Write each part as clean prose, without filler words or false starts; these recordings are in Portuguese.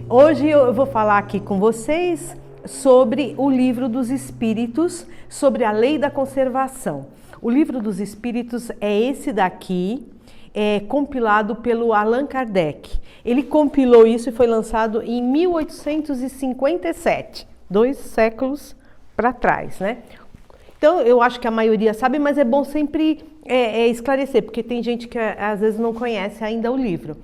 Hoje eu vou falar aqui com vocês sobre o Livro dos Espíritos, sobre a lei da conservação. O Livro dos Espíritos é esse daqui, compilado pelo Allan Kardec. Ele compilou isso e foi lançado em 1857, 2 séculos para trás, né? Então, eu acho que a maioria sabe, mas é bom sempre esclarecer, porque tem gente que às vezes não conhece ainda o livro.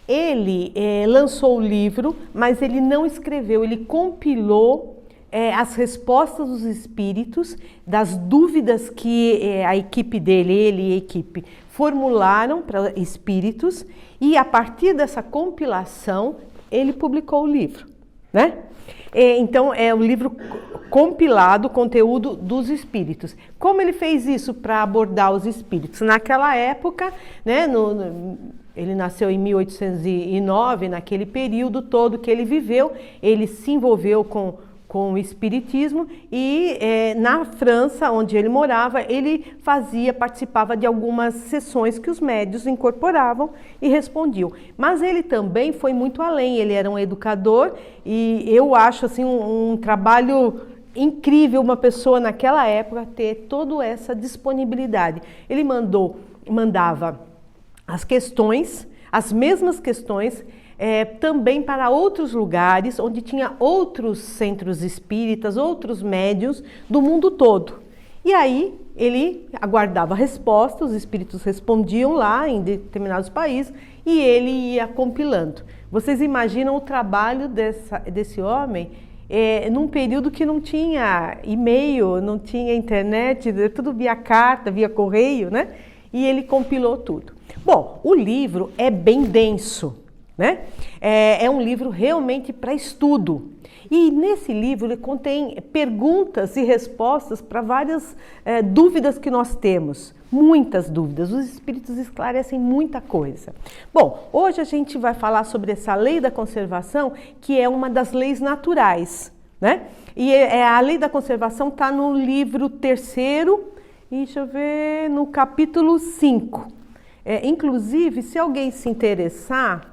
Ele lançou o livro, mas ele não escreveu, ele compilou as respostas dos espíritos, das dúvidas que a equipe dele, ele e a equipe, formularam para espíritos, e a partir dessa compilação, ele publicou o livro, né? Então, é o livro compilado, conteúdo dos espíritos. Como ele fez isso para abordar os espíritos? Naquela época, né, ele nasceu em 1809, naquele período todo que ele viveu, ele se envolveu com o espiritismo e na França, onde ele morava, ele participava de algumas sessões que os médiuns incorporavam e respondiam. Mas ele também foi muito além, ele era um educador e eu acho assim um trabalho incrível uma pessoa naquela época ter toda essa disponibilidade. Ele mandava as questões, as mesmas questões, também para outros lugares, onde tinha outros centros espíritas, outros médiuns do mundo todo. E aí ele aguardava a resposta, os espíritos respondiam lá em determinados países e ele ia compilando. Vocês imaginam o trabalho desse homem num período que não tinha e-mail, não tinha internet, tudo via carta, via correio, né? E ele compilou tudo. Bom, o livro é bem denso, né? É um livro realmente para estudo. E nesse livro ele contém perguntas e respostas para várias dúvidas que nós temos. Muitas dúvidas. Os espíritos esclarecem muita coisa. Bom, hoje a gente vai falar sobre essa lei da conservação, que é uma das leis naturais, né? E a lei da conservação está no livro 3º, e deixa eu ver, no capítulo 5. Inclusive, se alguém se interessar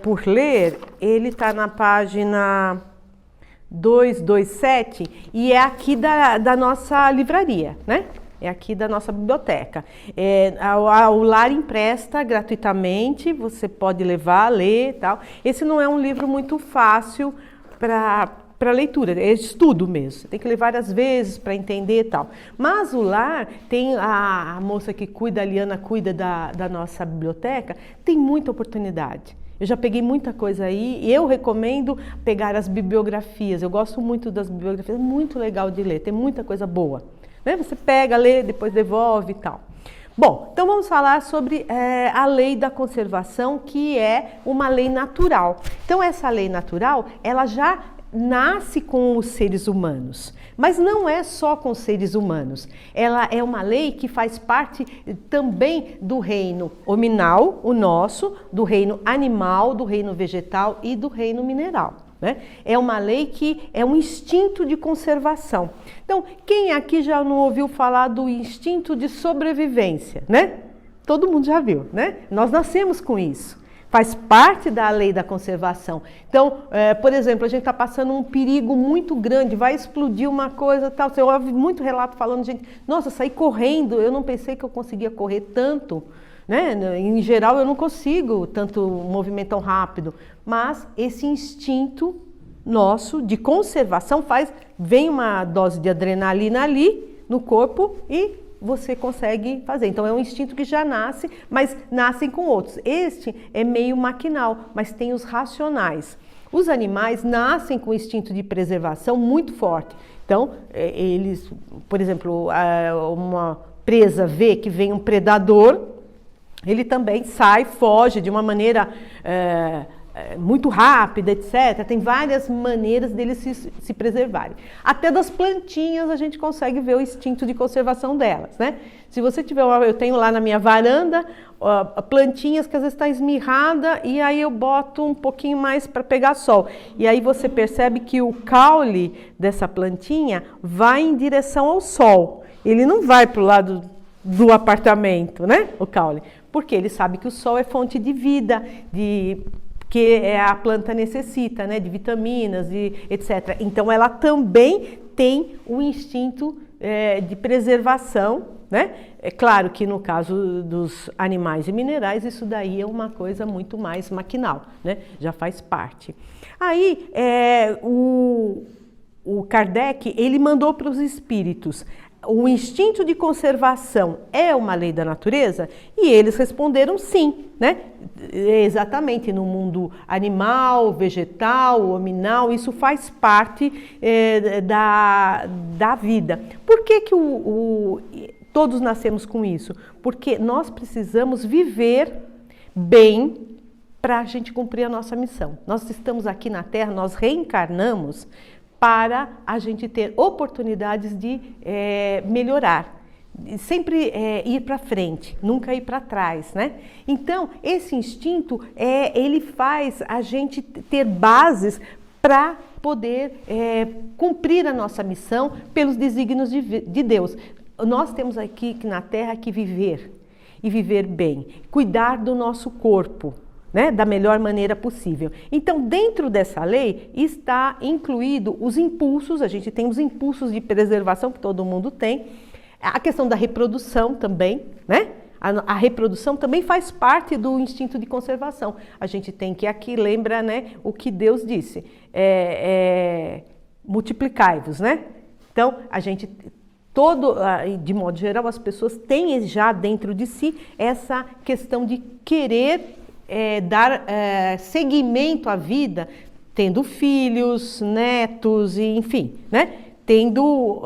por ler, ele está na página 227 e é aqui da nossa livraria, né? É aqui da nossa biblioteca. O Lar empresta gratuitamente, você pode levar, ler e tal. Esse não é um livro muito fácil para leitura, é estudo mesmo, você tem que ler várias vezes para entender e tal. Mas o Lar tem a moça que cuida, a Liana cuida da nossa biblioteca, tem muita oportunidade. Eu já peguei muita coisa aí e eu recomendo pegar as bibliografias, eu gosto muito das bibliografias, é muito legal de ler, tem muita coisa boa, né? Você pega, lê, depois devolve e tal. Bom, então vamos falar sobre a lei da conservação, que é uma lei natural. Então essa lei natural, ela já nasce com os seres humanos, mas não é só com os seres humanos. Ela é uma lei que faz parte também do reino hominal, o nosso, do reino animal, do reino vegetal e do reino mineral, né? É uma lei que é um instinto de conservação. Então, quem aqui já não ouviu falar do instinto de sobrevivência, né? Todo mundo já viu, né? Nós nascemos com isso. Faz parte da lei da conservação. Então, por exemplo, a gente está passando um perigo muito grande, vai explodir uma coisa tal. Você ouve muito relato falando, gente, nossa, saí correndo, eu não pensei que eu conseguia correr tanto, né? Em geral, eu não consigo tanto movimento tão rápido. Mas esse instinto nosso de conservação vem uma dose de adrenalina ali no corpo e você consegue fazer. Então é um instinto que já nasce, mas nascem com outros. Este é meio maquinal, mas tem os racionais. Os animais nascem com o instinto de preservação muito forte. Então, eles, por exemplo, uma presa vê que vem um predador, ele também sai, foge de uma maneira muito rápida, etc. Tem várias maneiras deles se preservarem. Até das plantinhas a gente consegue ver o instinto de conservação delas, né? Se você tiver, eu tenho lá na minha varanda plantinhas que às vezes está esmirrada e aí eu boto um pouquinho mais para pegar sol. E aí você percebe que o caule dessa plantinha vai em direção ao sol. Ele não vai para o lado do apartamento, né? O caule. Porque ele sabe que o sol é fonte de vida, que a planta necessita, né, de vitaminas e etc. Então ela também tem o instinto de preservação, né? É claro que no caso dos animais e minerais, isso daí é uma coisa muito mais maquinal, né? Já faz parte. Aí o Kardec, ele mandou para os espíritos: o instinto de conservação é uma lei da natureza? E eles responderam sim, né? Exatamente, no mundo animal, vegetal, hominal, isso faz parte da vida. Por que todos nascemos com isso? Porque nós precisamos viver bem para a gente cumprir a nossa missão. Nós estamos aqui na Terra, nós reencarnamos para a gente ter oportunidades de melhorar, sempre ir para frente, nunca ir para trás, né? Então, esse instinto, ele faz a gente ter bases para poder cumprir a nossa missão pelos desígnios de Deus. Nós temos aqui na Terra que viver, e viver bem, cuidar do nosso corpo, né, da melhor maneira possível. Então, dentro dessa lei está incluído os impulsos, a gente tem os impulsos de preservação que todo mundo tem, a questão da reprodução também, né? A reprodução também faz parte do instinto de conservação. A gente tem que aqui, lembra, né, o que Deus disse, multiplicai-vos, né? Então, a gente, de modo geral, as pessoas têm já dentro de si essa questão de querer dar seguimento à vida, tendo filhos, netos, e, enfim, né? Tendo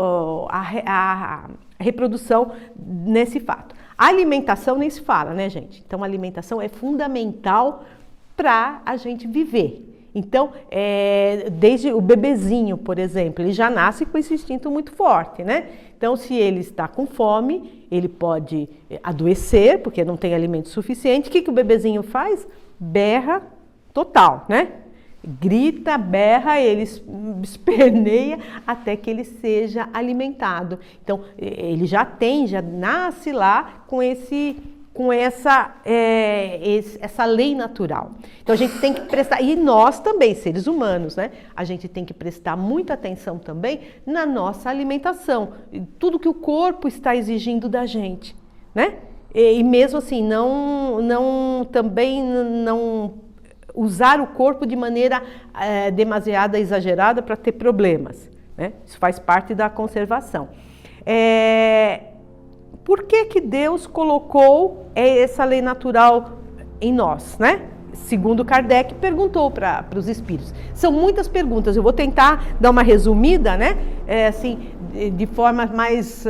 a reprodução nesse fato. A alimentação nem se fala, né, gente? Então, a alimentação é fundamental para a gente viver. Então, desde o bebezinho, por exemplo, ele já nasce com esse instinto muito forte, né? Então, se ele está com fome, ele pode adoecer, porque não tem alimento suficiente. O que o bebezinho faz? Berra total, né? Grita, berra, ele esperneia até que ele seja alimentado. Então, ele já nasce lá com essa lei natural. Então a gente tem que prestar, e nós também, seres humanos, né? A gente tem que prestar muita atenção também na nossa alimentação, tudo que o corpo está exigindo da gente, né? E mesmo assim, também não usar o corpo de maneira demasiada, exagerada para ter problemas, né? Isso faz parte da conservação. Por que Deus colocou essa lei natural em nós, né? Segundo Kardec perguntou para os espíritos. São muitas perguntas, eu vou tentar dar uma resumida, né? Assim, de forma mais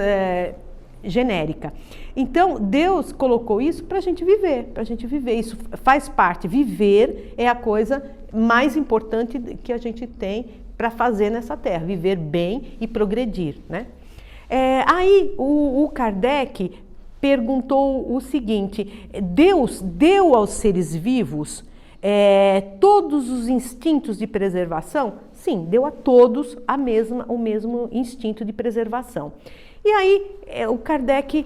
genérica. Então, Deus colocou isso para a gente viver, Isso faz parte. Viver é a coisa mais importante que a gente tem para fazer nessa terra, viver bem e progredir, né? Aí o Kardec perguntou o seguinte: Deus deu aos seres vivos todos os instintos de preservação? Sim, deu a todos o mesmo instinto de preservação. E aí o Kardec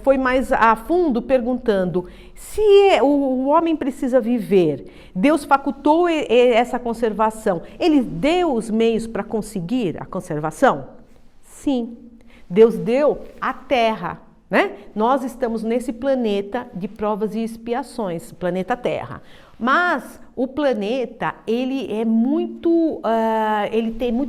foi mais a fundo perguntando: se o homem precisa viver, Deus facultou essa conservação, ele deu os meios para conseguir a conservação? Sim. Deus deu a Terra, né? Nós estamos nesse planeta de provas e expiações, planeta Terra. Mas o planeta, ele é muito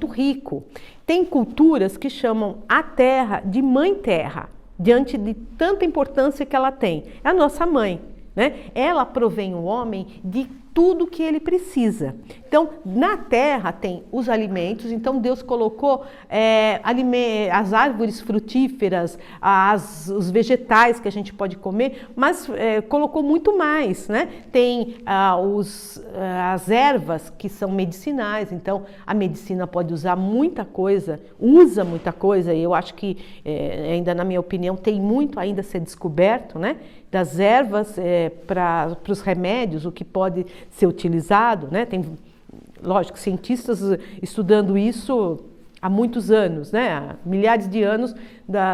rico. Tem culturas que chamam a Terra de Mãe Terra, diante de tanta importância que ela tem. É a nossa mãe, né? Ela provém o homem de tudo que ele precisa. Então, na terra tem os alimentos, então Deus colocou as árvores frutíferas, os vegetais que a gente pode comer, mas colocou muito mais, né? Tem as ervas que são medicinais, então a medicina pode usar muita coisa, usa muita coisa, e eu acho que, ainda na minha opinião, tem muito ainda a ser descoberto, né? Das ervas para os remédios, o que pode ser utilizado, né? Tem, lógico, cientistas estudando isso há muitos anos, né? Há milhares de anos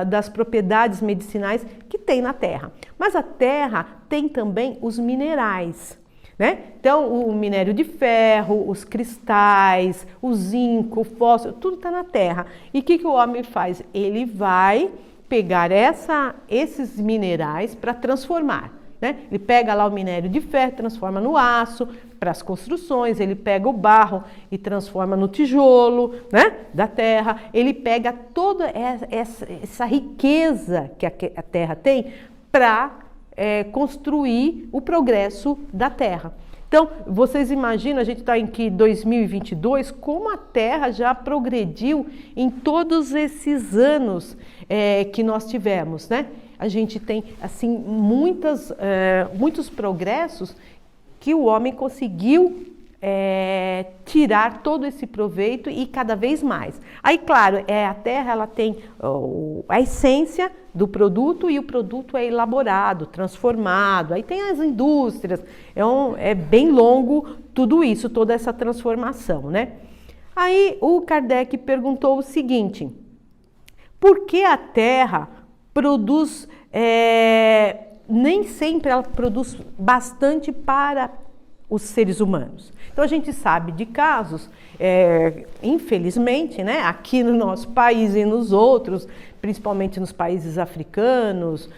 das propriedades medicinais que tem na Terra. Mas a Terra tem também os minerais. né? Então, o minério de ferro, os cristais, o zinco, o fósforo, tudo está na terra. E o que o homem faz? Ele vai pegar esses minerais para transformar, né? Ele pega lá o minério de ferro, transforma no aço para as construções, ele pega o barro e transforma no tijolo, né, da terra. Ele pega toda essa riqueza que a terra tem para construir o progresso da terra. Então, vocês imaginam, a gente está em 2022, como a Terra já progrediu em todos esses anos que nós tivemos, né? A gente tem, assim, muitos progressos que o homem conseguiu tirar todo esse proveito e cada vez mais. Aí, claro, a terra ela tem a essência do produto e o produto é elaborado, transformado. Aí tem as indústrias, é bem longo tudo isso, toda essa transformação, né? Aí o Kardec perguntou o seguinte: por que a terra produz, nem sempre ela produz bastante para os seres humanos? Então a gente sabe de casos, infelizmente, né, aqui no nosso país e nos outros, principalmente nos países africanos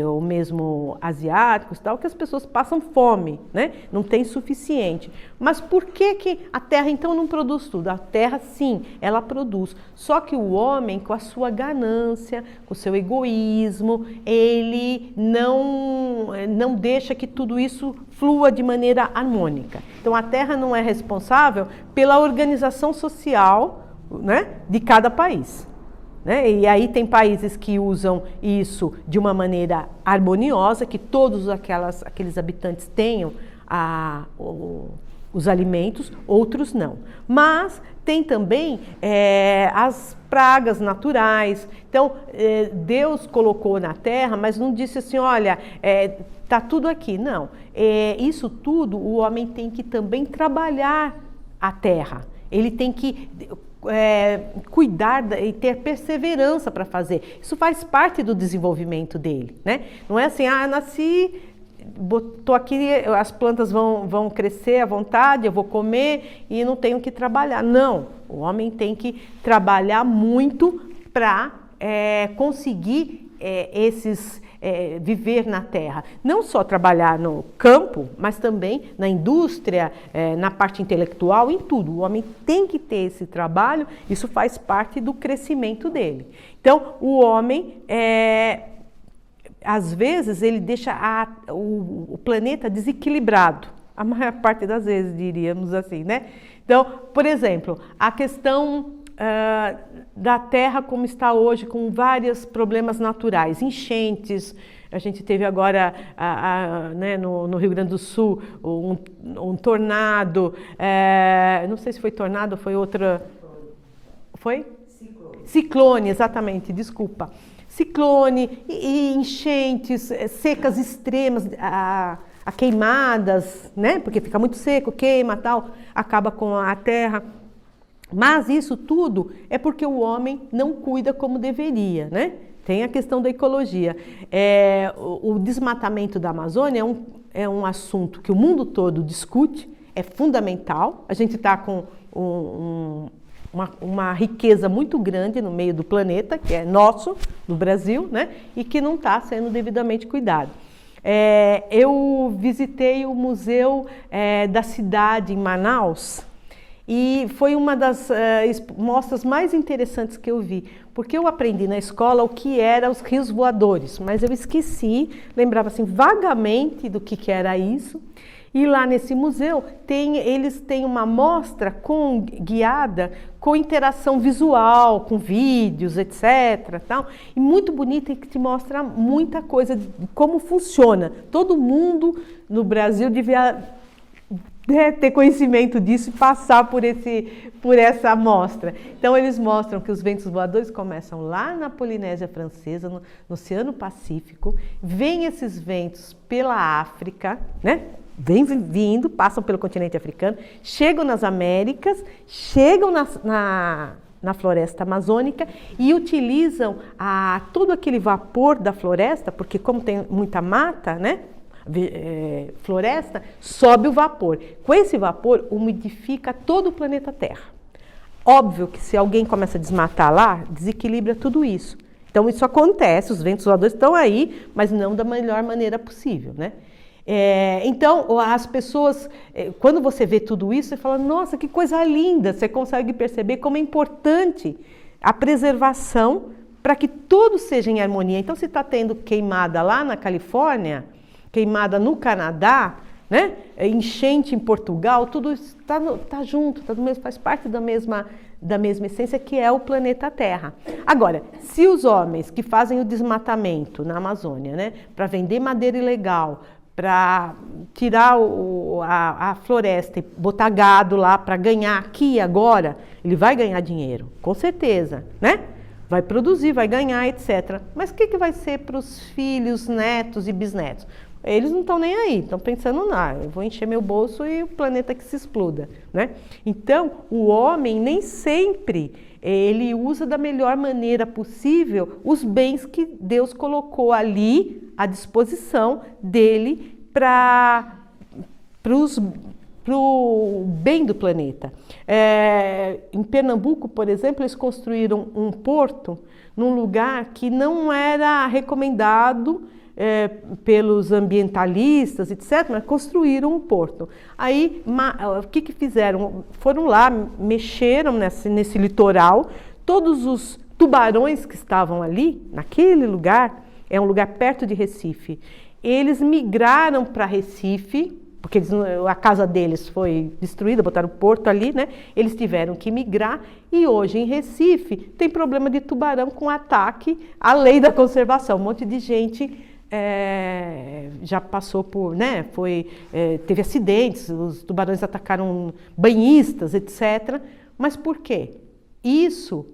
ou mesmo asiáticos, tal, que as pessoas passam fome, né? Não tem suficiente. Mas por que a terra então não produz tudo? A terra sim, ela produz. Só que o homem, com a sua ganância, com o seu egoísmo, ele não deixa que tudo isso flua de maneira harmônica. Então a terra não é responsável pela organização social, né, de cada país, né? E aí tem países que usam isso de uma maneira harmoniosa, que todos aqueles habitantes tenham os alimentos, outros não. Mas tem também as pragas naturais. Então, Deus colocou na terra, mas não disse assim, olha, tá tudo aqui. Não, isso tudo o homem tem que também trabalhar a terra. Ele tem que cuidar e ter perseverança para fazer. Isso faz parte do desenvolvimento dele, né? Não é assim, nasci, estou aqui, as plantas vão crescer à vontade, eu vou comer e não tenho que trabalhar. Não, o homem tem que trabalhar muito para conseguir viver na terra. Não só trabalhar no campo, mas também na indústria, na parte intelectual, em tudo. O homem tem que ter esse trabalho, isso faz parte do crescimento dele. Então, o homem, às vezes, ele deixa o planeta desequilibrado. A maior parte das vezes, diríamos assim, né? Então, por exemplo, a questão da terra como está hoje, com vários problemas naturais, enchentes. A gente teve agora né, no Rio Grande do Sul um tornado, não sei se foi tornado ou foi outra... Foi? Ciclone, exatamente, desculpa. Ciclone e enchentes, secas extremas, a queimadas, né? Porque fica muito seco, queima, tal, acaba com a terra. Mas isso tudo é porque o homem não cuida como deveria, né? Tem a questão da ecologia. O desmatamento da Amazônia é um assunto que o mundo todo discute, é fundamental. A gente está com uma riqueza muito grande no meio do planeta, que é nosso, do Brasil, né? E que não está sendo devidamente cuidado. Eu visitei o Museu da Cidade em Manaus, e foi uma das mostras mais interessantes que eu vi, porque eu aprendi na escola o que eram os rios voadores, mas eu esqueci, lembrava assim vagamente do que era isso. E lá nesse museu eles têm uma mostra guiada com interação visual, com vídeos, etc. Tal, e muito bonita, e que te mostra muita coisa de como funciona. Todo mundo no Brasil devia ter conhecimento disso e passar por essa amostra. Então eles mostram que os ventos voadores começam lá na Polinésia Francesa, no Oceano Pacífico, vêm esses ventos pela África, né? Vêm vindo, passam pelo continente africano, chegam nas Américas, chegam na floresta amazônica e utilizam todo aquele vapor da floresta, porque como tem muita mata, né? floresta, sobe o vapor. Com esse vapor, umidifica todo o planeta Terra. Óbvio que se alguém começa a desmatar lá, desequilibra tudo isso. Então isso acontece, os ventos voadores estão aí, mas não da melhor maneira possível, né? Então as pessoas, quando você vê tudo isso, você fala, nossa, que coisa linda! Você consegue perceber como é importante a preservação para que tudo seja em harmonia. Então se está tendo queimada lá na Califórnia, queimada no Canadá, né? Enchente em Portugal, tudo está junto, faz parte da mesma essência que é o planeta Terra. Agora, se os homens que fazem o desmatamento na Amazônia, né, para vender madeira ilegal, para tirar a floresta e botar gado lá para ganhar aqui e agora, ele vai ganhar dinheiro, com certeza, né? Vai produzir, vai ganhar, etc. Mas o que vai ser para os filhos, netos e bisnetos? Eles não estão nem aí, estão pensando, eu vou encher meu bolso e o planeta que se exploda, né? Então, o homem nem sempre ele usa da melhor maneira possível os bens que Deus colocou ali à disposição dele para o bem do planeta. Em Pernambuco, por exemplo, eles construíram um porto num lugar que não era recomendado pelos ambientalistas, etc., mas construíram um porto. Aí, o que fizeram? Foram lá, mexeram nesse litoral, todos os tubarões que estavam ali, naquele lugar, é um lugar perto de Recife, eles migraram para Recife, porque a casa deles foi destruída, botaram o porto ali, né? Eles tiveram que migrar e hoje em Recife tem problema de tubarão com ataque à lei da conservação. Um monte de gente já passou por, né? Teve acidentes, os tubarões atacaram banhistas, etc. Mas por quê? Isso,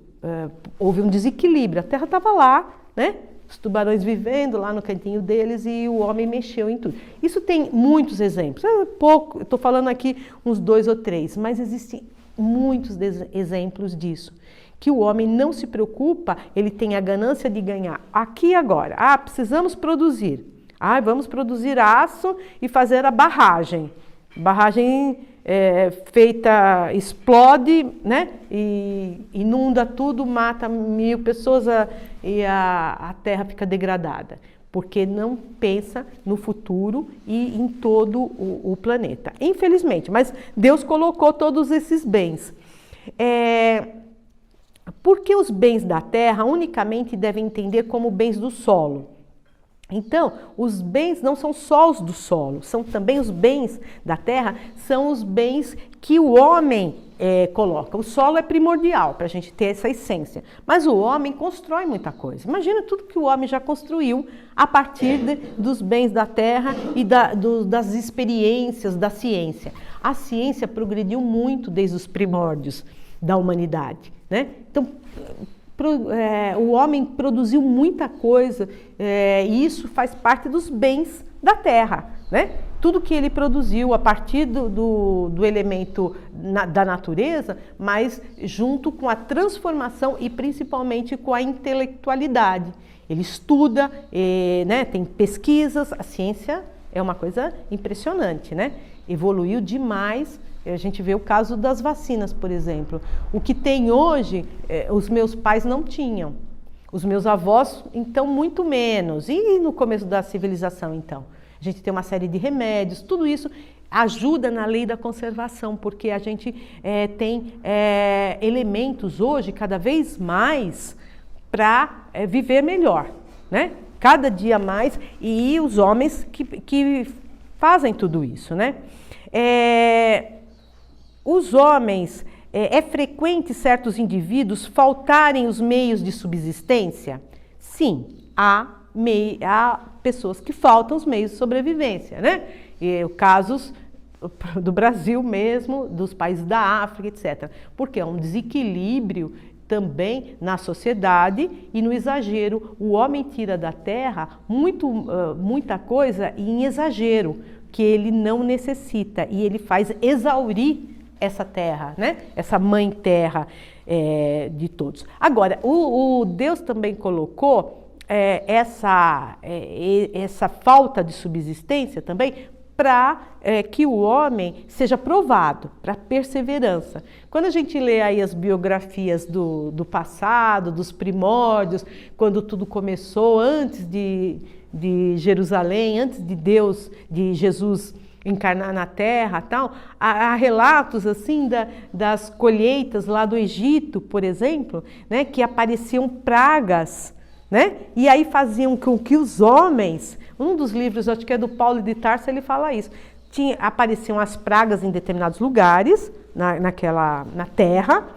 houve um desequilíbrio, a terra estava lá, né? Os tubarões vivendo lá no cantinho deles e o homem mexeu em tudo. Isso tem muitos exemplos. Pouco, estou falando aqui uns 2 ou 3, mas existem muitos exemplos disso. Que o homem não se preocupa, ele tem a ganância de ganhar aqui e agora. Precisamos produzir. Vamos produzir aço e fazer a barragem. Barragem feita, explode, né? E inunda tudo, mata 1000 pessoas e a terra fica degradada, porque não pensa no futuro e em todo o planeta. Infelizmente, mas Deus colocou todos esses bens. Porque os bens da terra unicamente devem entender como bens do solo. Então, os bens não são só os do solo, são também os bens da terra, são os bens que o homem coloca. O solo é primordial para a gente ter essa essência, mas o homem constrói muita coisa. Imagina tudo que o homem já construiu a partir dos bens da terra e das experiências da ciência. A ciência progrediu muito desde os primórdios da humanidade, né? Então, o homem produziu muita coisa e isso faz parte dos bens da terra, né? Tudo que ele produziu a partir do elemento da natureza, mas junto com a transformação e principalmente com a intelectualidade. Ele estuda, né? Tem pesquisas, a ciência é uma coisa impressionante, né? Evoluiu demais. A gente vê o caso das vacinas, por exemplo. O que tem hoje, os meus pais não tinham. Os meus avós, então, muito menos. E no começo da civilização, então? A gente tem uma série de remédios, tudo isso ajuda na lei da conservação, porque a gente tem elementos hoje, cada vez mais, para viver melhor, né? Cada dia mais, e os homens que fazem tudo isso, né? Os homens, é frequente certos indivíduos faltarem os meios de subsistência? Sim, há pessoas que faltam os meios de sobrevivência, né? Casos do Brasil mesmo, dos países da África, etc. Porque é um desequilíbrio também na sociedade e no exagero. O homem tira da terra muita coisa em exagero, que ele não necessita, e ele faz exaurir essa terra, né? Essa mãe terra de todos. Agora, o Deus também colocou essa falta de subsistência também para que o homem seja provado, para perseverança. Quando a gente lê aí as biografias do passado, dos primórdios, quando tudo começou, antes de Jerusalém, antes de Deus, de Jesus encarnar na terra, tal, há relatos assim das colheitas lá do Egito, por exemplo, né, que apareciam pragas, né? E aí faziam com que os homens, um dos livros, acho que é do Paulo de Tarso, ele fala isso, apareciam as pragas em determinados lugares, na terra,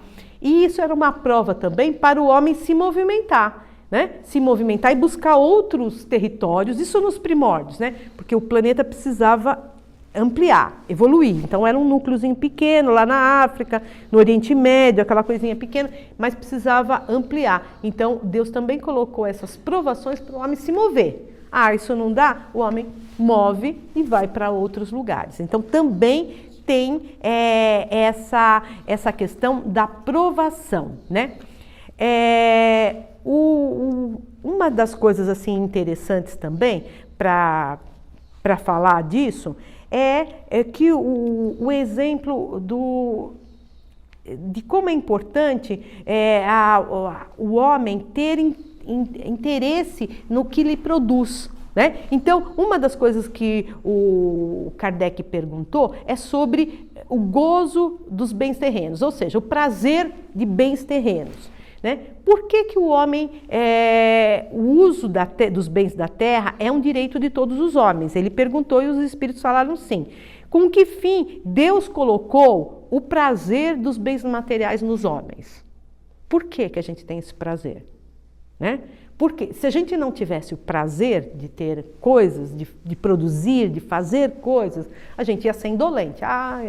e isso era uma prova também para o homem se movimentar, né? Se movimentar e buscar outros territórios, isso nos primórdios, né? Porque o planeta precisava ampliar, evoluir. Então era um núcleozinho pequeno lá na África, no Oriente Médio, aquela coisinha pequena, mas precisava ampliar. Então Deus também colocou essas provações para o homem se mover. Ah, isso não dá? O homem move e vai para outros lugares. Então também tem essa questão da provação, né? Uma das coisas assim interessantes também para falar disso é que o exemplo de como é importante o homem ter interesse no que lhe produz, né? Então, uma das coisas que o Kardec perguntou é sobre o gozo dos bens terrenos, ou seja, o prazer de bens terrenos. Né? Por que o homem, o uso dos bens da terra é um direito de todos os homens? Ele perguntou e os espíritos falaram sim. Com que fim Deus colocou o prazer dos bens materiais nos homens? Por que a gente tem esse prazer? Né? Porque se a gente não tivesse o prazer de ter coisas, de produzir, de fazer coisas, a gente ia ser indolente.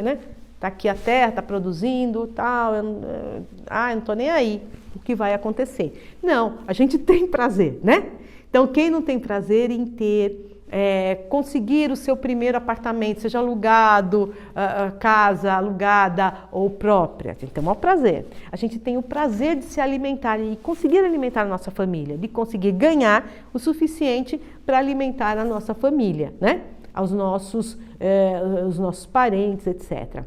Né? Tá aqui a terra, tá produzindo, tal, eu não tô nem aí o que vai acontecer. Não, a gente tem prazer, né? Então, quem não tem prazer em conseguir o seu primeiro apartamento, seja alugado, casa alugada ou própria, a gente tem o maior prazer. A gente tem o prazer de se alimentar e conseguir alimentar a nossa família, de conseguir ganhar o suficiente para alimentar a nossa família, né? Os nossos parentes, etc.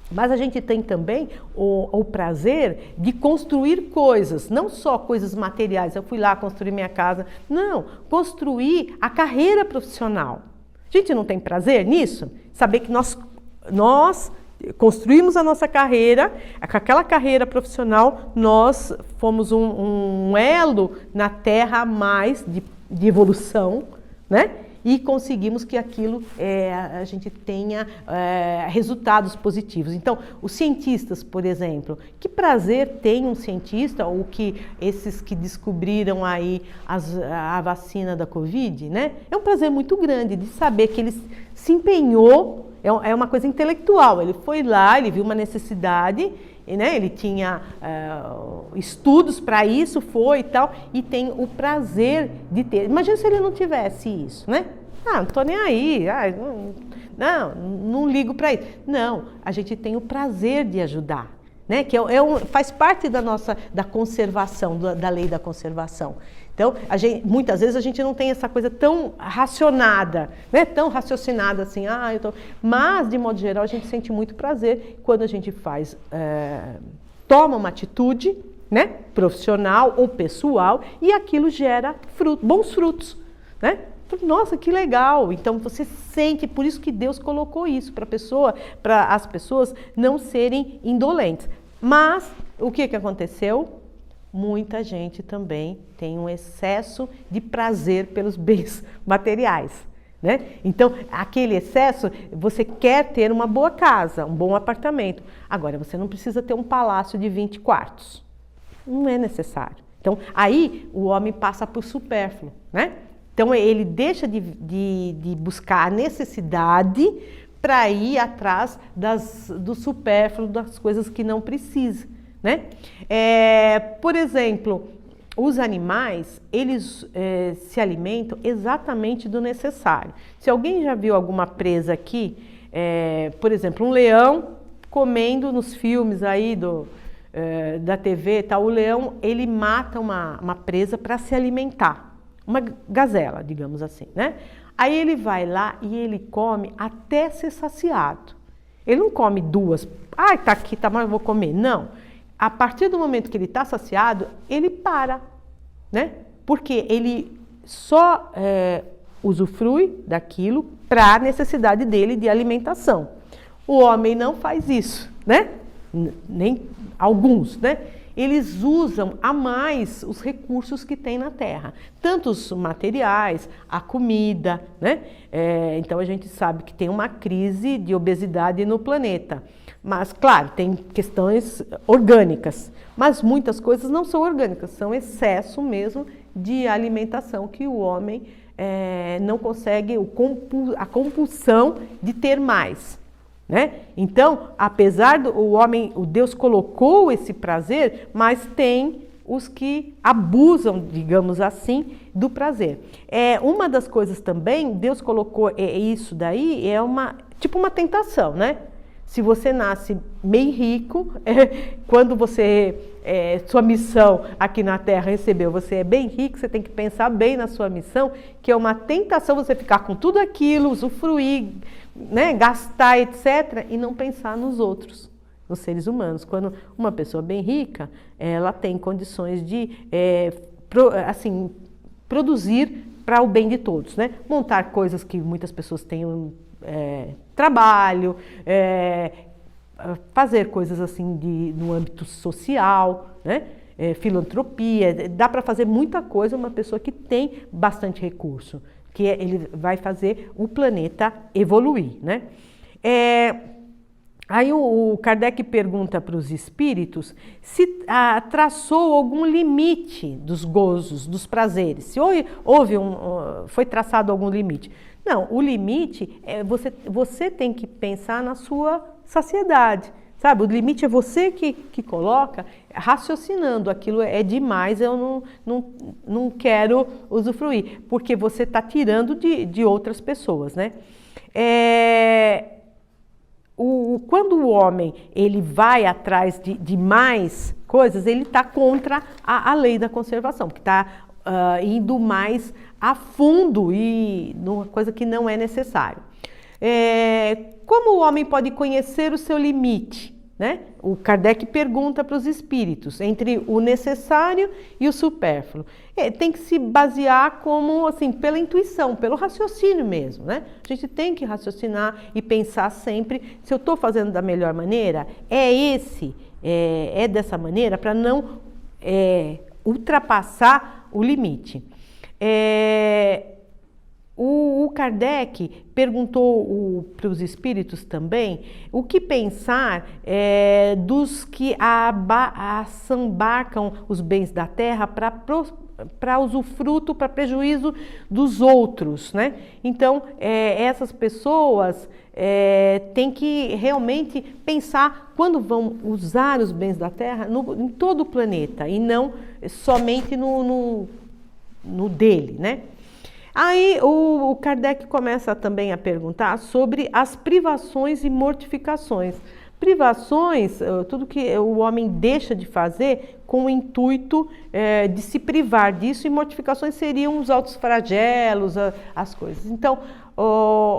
Mas a gente tem também o prazer de construir coisas, não só coisas materiais. Eu fui lá construir minha casa. Não, construir a carreira profissional. A gente não tem prazer nisso? Saber que nós construímos a nossa carreira, com aquela carreira profissional, nós fomos um elo na Terra a mais de evolução, né? E conseguimos que aquilo a gente tenha resultados positivos. Então, os cientistas, por exemplo, que prazer tem um cientista, ou que esses que descobriram aí a vacina da Covid, né? É um prazer muito grande de saber que ele se empenhou, é uma coisa intelectual, ele foi lá, ele viu uma necessidade, né? Ele tinha estudos para isso, foi e tal, e tem o prazer de ter. Imagina se ele não tivesse isso, né? Não tô nem aí, não ligo para isso. Não, a gente tem o prazer de ajudar, né? Que faz parte da conservação, da lei da conservação. Então, muitas vezes a gente não tem essa coisa tão racionada, né? Tão raciocinada assim, mas de modo geral a gente sente muito prazer quando a gente toma uma atitude, né? Profissional ou pessoal, e aquilo gera bons frutos, né? Nossa, que legal! Então você sente, por isso que Deus colocou isso para as pessoas não serem indolentes. Mas o que aconteceu? Muita gente também tem um excesso de prazer pelos bens materiais, né? Então, aquele excesso, você quer ter uma boa casa, um bom apartamento. Agora, você não precisa ter um palácio de 20 quartos. Não é necessário. Então, aí o homem passa por supérfluo, né? Então, ele deixa de buscar a necessidade para ir atrás do supérfluo, das coisas que não precisa, né? Por exemplo, os animais, eles se alimentam exatamente do necessário. Se alguém já viu alguma presa aqui, por exemplo, um leão comendo nos filmes aí da TV, tá? O leão, ele mata uma presa para se alimentar. uma gazela, digamos assim, né? Aí ele vai lá e ele come até ser saciado. Ele não come duas, tá aqui, tá, mas eu vou comer. Não. A partir do momento que ele está saciado, ele para, né? Porque ele só usufrui daquilo para a necessidade dele de alimentação. O homem não faz isso, né? Nem alguns, né? Eles usam a mais os recursos que tem na Terra, tanto os materiais, a comida, né? Então a gente sabe que tem uma crise de obesidade no planeta. Mas, claro, tem questões orgânicas, mas muitas coisas não são orgânicas, são excesso mesmo de alimentação que o homem não consegue, a compulsão de ter mais. Né? Então, apesar do o Deus colocou esse prazer, mas tem os que abusam, digamos assim, do prazer. Uma das coisas também, Deus colocou isso daí, tipo uma tentação, né? Se você nasce meio rico, quando sua missão aqui na Terra recebeu, você é bem rico, você tem que pensar bem na sua missão, que é uma tentação você ficar com tudo aquilo, usufruir, né, gastar, etc., e não pensar nos outros, nos seres humanos. Quando uma pessoa bem rica, ela tem condições de produzir para o bem de todos, né? Montar coisas que muitas pessoas tenham trabalho, fazer coisas assim no âmbito social, né? Filantropia, dá para fazer muita coisa uma pessoa que tem bastante recurso, que ele vai fazer o planeta evoluir, né? Aí o Kardec pergunta para os espíritos se traçou algum limite dos gozos, dos prazeres, se foi traçado algum limite. Não, o limite você tem que pensar na sua saciedade, sabe? O limite é você que coloca, raciocinando, aquilo é demais, eu não quero usufruir, porque você está tirando de outras pessoas, né? Quando o homem ele vai atrás de mais coisas, ele está contra a lei da conservação, que está indo mais a fundo e numa coisa que não é necessário. Como o homem pode conhecer o seu limite? Né? O Kardec pergunta para os espíritos, entre o necessário e o supérfluo. Tem que se basear como, assim, pela intuição, pelo raciocínio mesmo, né? A gente tem que raciocinar e pensar sempre, se eu estou fazendo da melhor maneira, é dessa maneira, para não ultrapassar o limite. O Kardec perguntou para os espíritos também o que pensar dos que assambarcam os bens da terra para usufruto, para prejuízo dos outros, né? Então, essas pessoas têm que realmente pensar quando vão usar os bens da terra em todo o planeta e não somente no dele, né? Aí o Kardec começa também a perguntar sobre as privações e mortificações. Privações, tudo que o homem deixa de fazer com o intuito de se privar disso, e mortificações seriam os altos flagelos, as coisas. Então,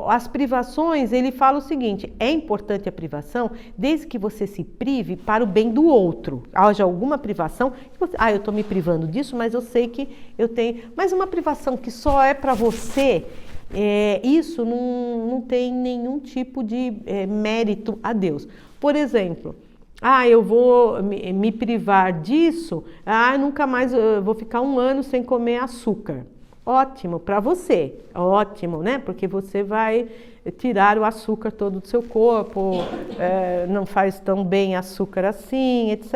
as privações, ele fala o seguinte: é importante a privação desde que você se prive para o bem do outro. Haja alguma privação, eu estou me privando disso, mas eu sei que eu tenho. Mas uma privação que só é para você, isso não tem nenhum tipo de mérito a Deus. Por exemplo, eu vou me privar disso, nunca mais vou ficar 1 ano sem comer açúcar. Ótimo para você, ótimo, né? Porque você vai tirar o açúcar todo do seu corpo, não faz tão bem açúcar assim, etc.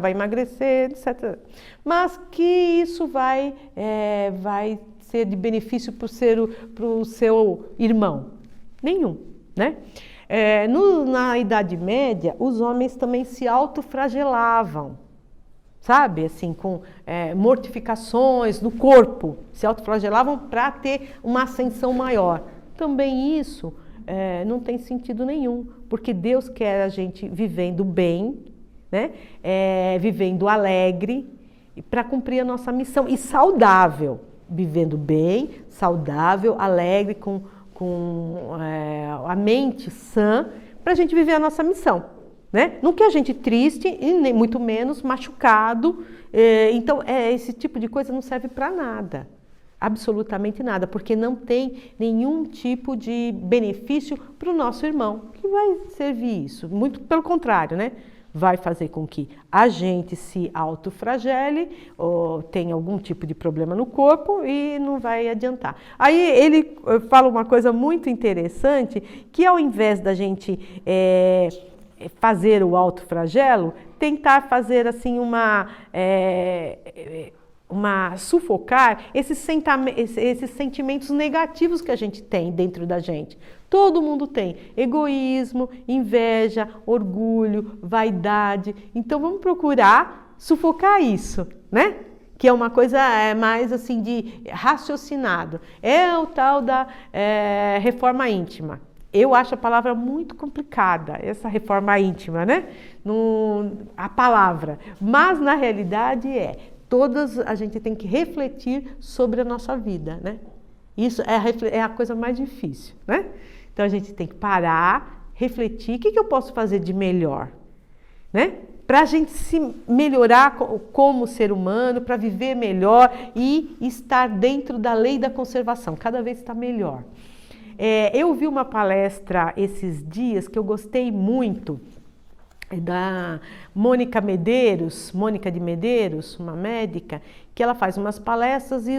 Vai emagrecer, etc. Mas que isso vai ser de benefício para o seu irmão? Nenhum, né? Na Idade Média, os homens também se autoflagelavam, sabe, assim, com mortificações no corpo, se autoflagelavam para ter uma ascensão maior. Também isso não tem sentido nenhum, porque Deus quer a gente vivendo bem, né? Vivendo alegre, para cumprir a nossa missão, e saudável. vivendo bem, saudável, alegre, com a mente sã, para a gente viver a nossa missão, né? Não quer a gente triste e nem muito menos machucado. Então, esse tipo de coisa não serve para nada, absolutamente nada, porque não tem nenhum tipo de benefício para o nosso irmão, que vai servir isso. Muito pelo contrário, né? Vai fazer com que a gente se autoflagele ou tenha algum tipo de problema no corpo e não vai adiantar. Aí ele fala uma coisa muito interessante, que ao invés da gente fazer o autoflagelo, tentar fazer assim sufocar esses sentimentos negativos que a gente tem dentro da gente. Todo mundo tem egoísmo, inveja, orgulho, vaidade. Então vamos procurar sufocar isso, né? Que é uma coisa mais assim de raciocinado. É o tal da reforma íntima. Eu acho a palavra muito complicada, essa reforma íntima, né? A palavra. Mas na realidade a gente tem que refletir sobre a nossa vida, né? Isso é a coisa mais difícil, né? Então a gente tem que parar, refletir, o que eu posso fazer de melhor, né? Para a gente se melhorar como ser humano, para viver melhor e estar dentro da lei da conservação, cada vez está melhor. Eu vi uma palestra esses dias que eu gostei muito, da Mônica de Medeiros, uma médica, que ela faz umas palestras e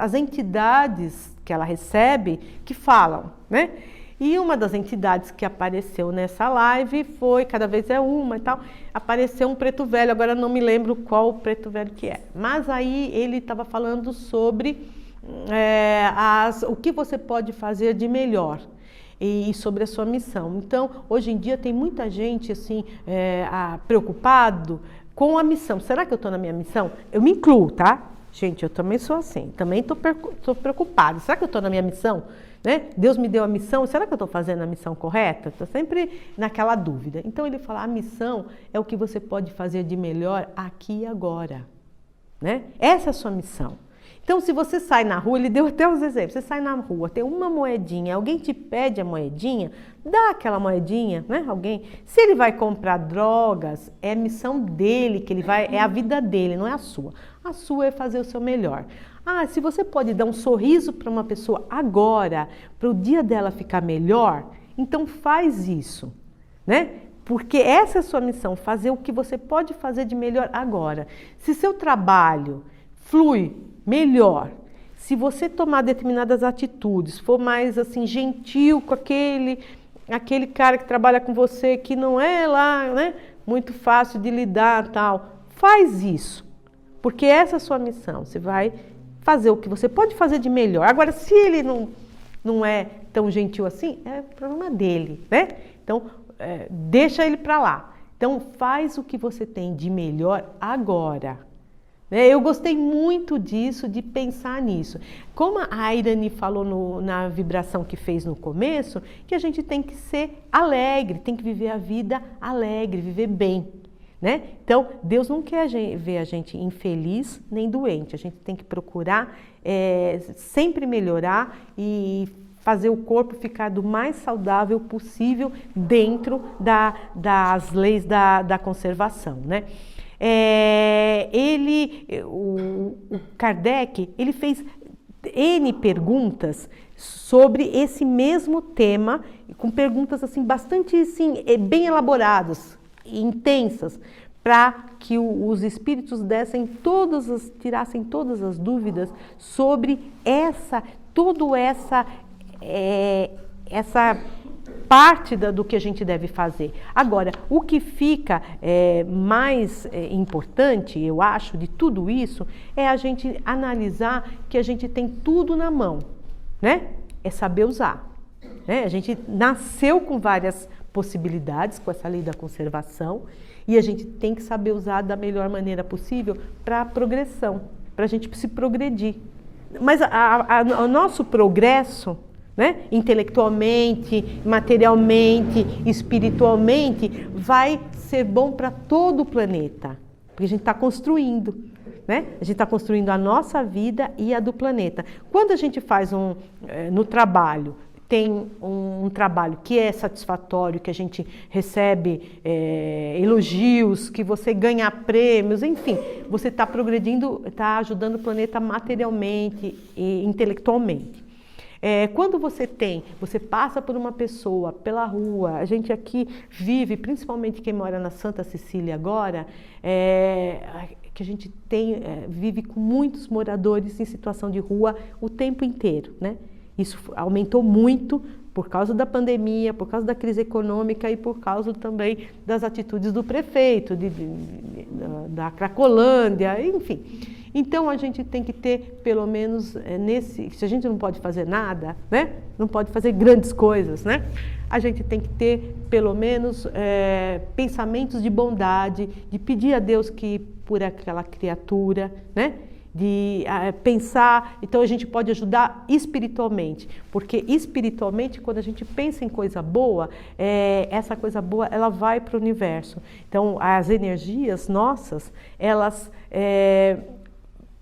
as entidades que ela recebe que falam, né? E uma das entidades que apareceu nessa live foi, cada vez é uma e tal, apareceu um preto velho, agora não me lembro qual o preto velho que é. Mas aí ele estava falando sobre o que você pode fazer de melhor e sobre a sua missão. Então, hoje em dia tem muita gente assim preocupado com a missão. Será que eu estou na minha missão? Eu me incluo, tá? Gente, eu também sou assim, também estou preocupada. Será que eu estou na minha missão? Né? Deus me deu a missão, será que eu estou fazendo a missão correta? Estou sempre naquela dúvida. Então ele fala, a missão é o que você pode fazer de melhor aqui e agora, né? Essa é a sua missão. Então, se você sai na rua, ele deu até os exemplos, você sai na rua, tem uma moedinha, alguém te pede a moedinha, dá aquela moedinha, né? Se ele vai comprar drogas, é a missão dele, é a vida dele, não é a sua. A sua é fazer o seu melhor. Se você pode dar um sorriso para uma pessoa agora, para o dia dela ficar melhor, então faz isso, né? Porque essa é a sua missão, fazer o que você pode fazer de melhor agora. Se seu trabalho flui melhor, se você tomar determinadas atitudes, for mais assim gentil com aquele cara que trabalha com você, que não é lá, né, muito fácil de lidar, tal, faz isso, porque essa é a sua missão. Você vai fazer o que você pode fazer de melhor. Agora, se ele não é tão gentil assim, é problema dele, né? Então, deixa ele para lá. Então, faz o que você tem de melhor agora. Eu gostei muito disso, de pensar nisso. Como a Irani falou na vibração que fez no começo, que a gente tem que ser alegre, tem que viver a vida alegre, viver bem, né? Então, Deus não quer ver a gente infeliz nem doente. A gente tem que procurar sempre melhorar e fazer o corpo ficar do mais saudável possível dentro das leis da conservação, né? O Kardec, ele fez N perguntas sobre esse mesmo tema, com perguntas assim, bastante assim, bem elaboradas, intensas, para que os espíritos tirassem todas as dúvidas sobre essa parte do que a gente deve fazer. Agora, o que fica mais importante, eu acho, de tudo isso, é a gente analisar que a gente tem tudo na mão, né? É saber usar, né? A gente nasceu com várias possibilidades, com essa lei da conservação, e a gente tem que saber usar da melhor maneira possível para a progressão, para a gente se progredir. Mas o nosso progresso, né, intelectualmente, materialmente, espiritualmente, vai ser bom para todo o planeta, porque a gente está construindo, né? A gente está construindo a nossa vida e a do planeta. Quando a gente faz no trabalho, tem um trabalho que é satisfatório, que a gente recebe elogios, que você ganha prêmios, enfim, você está progredindo, está ajudando o planeta materialmente e intelectualmente. Quando você passa por uma pessoa, pela rua, a gente aqui vive, principalmente quem mora na Santa Cecília agora, que a gente vive com muitos moradores em situação de rua o tempo inteiro, né? Isso aumentou muito por causa da pandemia, por causa da crise econômica e por causa também das atitudes do prefeito, da Cracolândia, enfim. Então a gente tem que ter, pelo menos, se a gente não pode fazer nada, né? Não pode fazer grandes coisas, né? A gente tem que ter, pelo menos, pensamentos de bondade, de pedir a Deus por aquela criatura, né? De pensar, então a gente pode ajudar espiritualmente, porque espiritualmente quando a gente pensa em coisa boa, essa coisa boa ela vai para o universo. Então as energias nossas, elas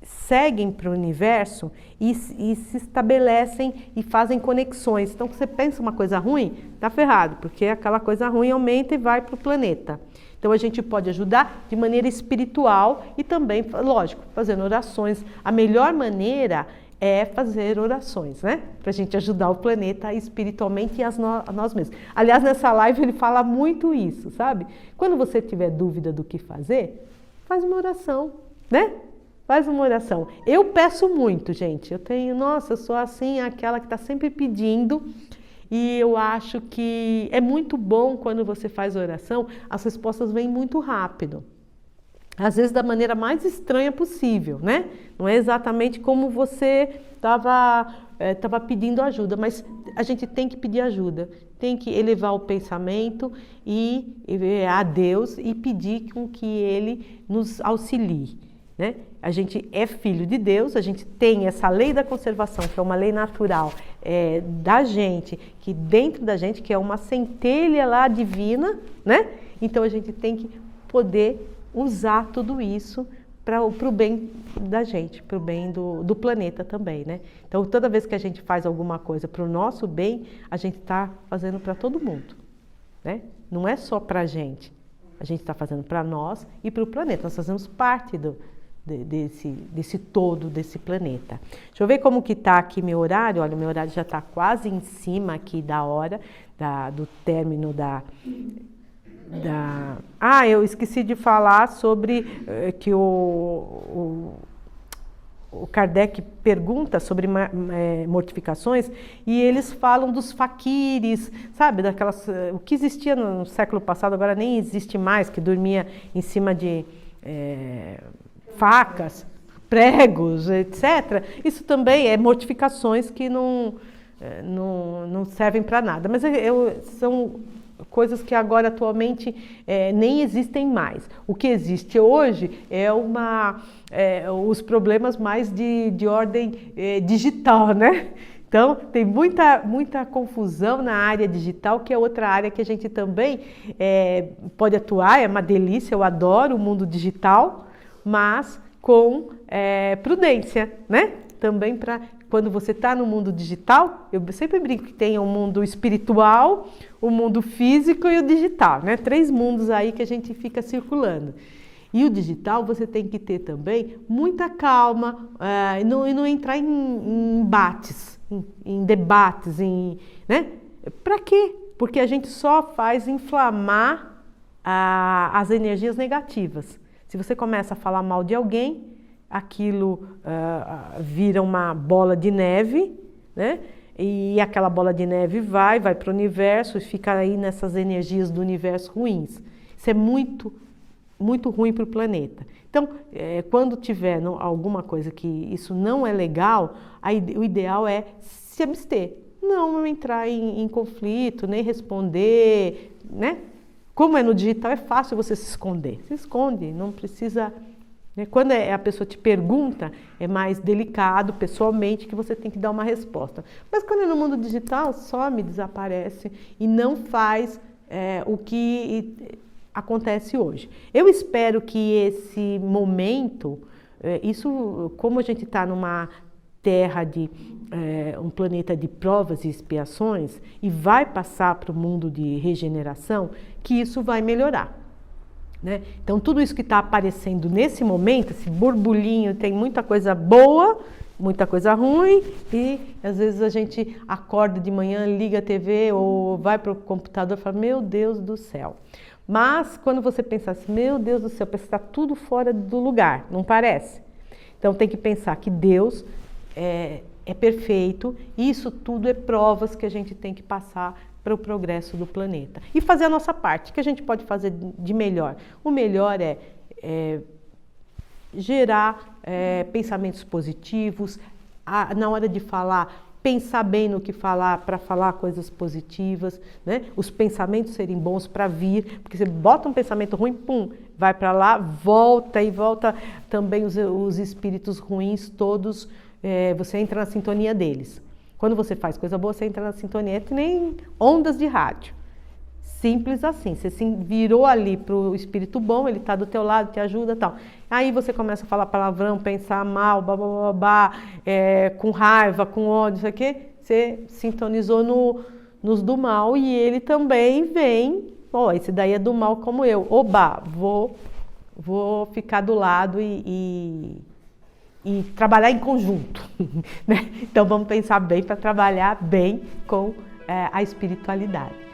seguem para o universo e se estabelecem e fazem conexões. Então, se você pensa uma coisa ruim, tá ferrado, porque aquela coisa ruim aumenta e vai para o planeta. Então, a gente pode ajudar de maneira espiritual e também, lógico, fazendo orações. A melhor maneira é fazer orações, né? Para a gente ajudar o planeta espiritualmente e a nós mesmos. Aliás, nessa live ele fala muito isso, sabe? Quando você tiver dúvida do que fazer, faz uma oração, né? Faz uma oração. Eu peço muito, gente. Eu sou assim, aquela que está sempre pedindo. E eu acho que é muito bom quando você faz oração, as respostas vêm muito rápido. Às vezes da maneira mais estranha possível, né? Não é exatamente como você estava pedindo ajuda, mas a gente tem que pedir ajuda. Tem que elevar o pensamento a Deus e pedir com que Ele nos auxilie, né? A gente é filho de Deus, a gente tem essa lei da conservação, que é uma lei natural da gente, que dentro da gente, que é uma centelha lá divina, né? Então a gente tem que poder usar tudo isso para o bem da gente, para o bem do planeta também, né? Então toda vez que a gente faz alguma coisa para o nosso bem, a gente está fazendo para todo mundo, né? Não é só para a gente está fazendo para nós e para o planeta, nós fazemos parte desse todo, desse planeta. Deixa eu ver como que está aqui meu horário. Olha, meu horário já está quase em cima aqui da hora, do término eu esqueci de falar sobre que o Kardec pergunta sobre mortificações e eles falam dos faquires, sabe, o que existia no século passado, agora nem existe mais, que dormia em cima de facas, pregos, etc. Isso também é mortificações que não servem para nada, mas são coisas que agora atualmente nem existem mais. O que existe hoje os problemas mais de ordem digital, né? Então, tem muita confusão na área digital, que é outra área que a gente também pode atuar, é uma delícia, eu adoro o mundo digital, mas com prudência, né? Também quando você está no mundo digital, eu sempre brinco que tem o mundo espiritual, o mundo físico e o digital, né? 3 mundos aí que a gente fica circulando. E o digital você tem que ter também muita calma e não entrar em embates, em debates, né? Para quê? Porque a gente só faz inflamar as energias negativas. Se você começa a falar mal de alguém, aquilo vira uma bola de neve, né? E aquela bola de neve vai para o universo e fica aí nessas energias do universo ruins. Isso é muito, muito ruim para o planeta. Então, quando tiver alguma coisa que isso não é legal, o ideal é se abster. Não entrar em conflito, nem responder, né? Como é no digital, é fácil você se esconder. Se esconde, não precisa... Quando a pessoa te pergunta, é mais delicado, pessoalmente, que você tem que dar uma resposta. Mas quando é no mundo digital, some, desaparece e não faz o que acontece hoje. Eu espero que esse momento Isso, como a gente está numa terra um planeta de provas e expiações, e vai passar para o mundo de regeneração, que isso vai melhorar. Né? Então, tudo isso que está aparecendo nesse momento, esse borbulhinho, tem muita coisa boa, muita coisa ruim, e às vezes a gente acorda de manhã, liga a TV ou vai para o computador e fala, meu Deus do céu. Mas quando você pensa assim, meu Deus do céu, parece que está tudo fora do lugar, não parece? Então tem que pensar que Deus é perfeito, e isso tudo é provas que a gente tem que passar para o progresso do planeta. E fazer a nossa parte, que a gente pode fazer de melhor. O melhor é gerar pensamentos positivos, na hora de falar, pensar bem no que falar, para falar coisas positivas, né? Os pensamentos serem bons para vir, porque você bota um pensamento ruim, pum, vai para lá, volta e volta também os espíritos ruins todos, você entra na sintonia deles. Quando você faz coisa boa, você entra na sintonia, é que nem ondas de rádio. Simples assim, você se virou ali para o espírito bom, ele está do teu lado, te ajuda e tal. Aí você começa a falar palavrão, pensar mal, babá, com raiva, com ódio, isso aqui, você sintonizou nos do mal e ele também vem, esse daí é do mal como eu, oba, vou ficar do lado e trabalhar em conjunto. Né? Então vamos pensar bem para trabalhar bem com a espiritualidade.